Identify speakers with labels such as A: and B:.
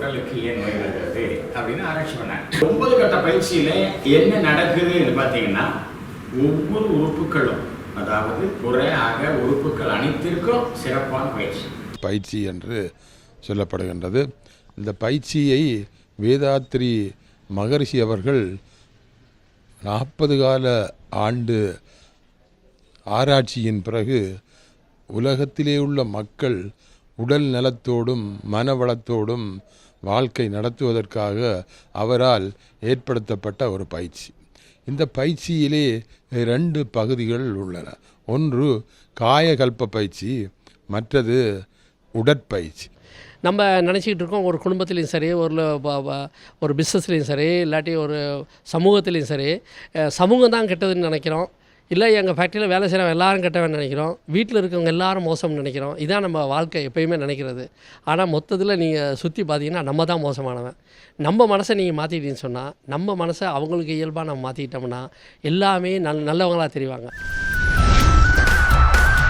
A: உடலுக்கு ஏன் நோய் வருகிறது அப்படின்னு ஆராய்ச்சி பண்ணாங்க. 9 கட்ட பயிற்சியில என்ன நடக்குதுன்னு பார்த்தீங்கன்னா, ஒவ்வொரு உறுப்புகளும், அதாவது புற அக உறுப்புகள் அனைத்திற்கும் சிறப்பான பயிற்சி
B: என்று சொல்லப்படுகின்றது. இந்த பயிற்சியை வேதாத்ரி மகரிஷி அவர்கள் 40 கால ஆண்டு ஆராய்ச்சியின் பிறகு உலகத்திலே உள்ள மக்கள் உடல் நலத்தோடும் மனவளத்தோடும் வாழ்க்கை நடத்துவதற்காக அவரால் ஏற்படுத்தப்பட்ட ஒரு பயிற்சி. இந்த பயிற்சியிலே 2 பகுதிகள் உள்ளன. ஒன்று காயகல்ப பயிற்சி, மற்றது உடற்பயிற்சி.
C: நம்ம நினச்சிக்கிட்டு இருக்கோம், ஒரு குடும்பத்துலேயும் சரி, ஒரு பிஸ்னஸ்லேயும் சரி, இல்லாட்டி ஒரு சமூகத்துலேயும் சரி, சமூகம் தான் கெட்டதுன்னு நினைக்கிறோம். இல்லை எங்கள் ஃபேக்ட்ரியில் வேலை செய்கிறவங்க எல்லாரும் கெட்டவன் நினைக்கிறோம், வீட்டில் இருக்கவங்க எல்லாரும் மோசம்னு நினைக்கிறோம். இதான் நம்ம வாழ்க்கை எப்போயுமே நினைக்கிறது. ஆனால் மொத்தத்தில் நீங்கள் சுற்றி பார்த்தீங்கன்னா நம்ம தான் மோசமானவன். நம்ம மனசை நீங்கள் மாற்றிட்டீங்கன்னு சொன்னால், நம்ம மனசை அவங்களுக்கு இயல்பாக நம்ம மாற்றிக்கிட்டோம்னா எல்லாமே நல்லவங்களாக தெரிவாங்க.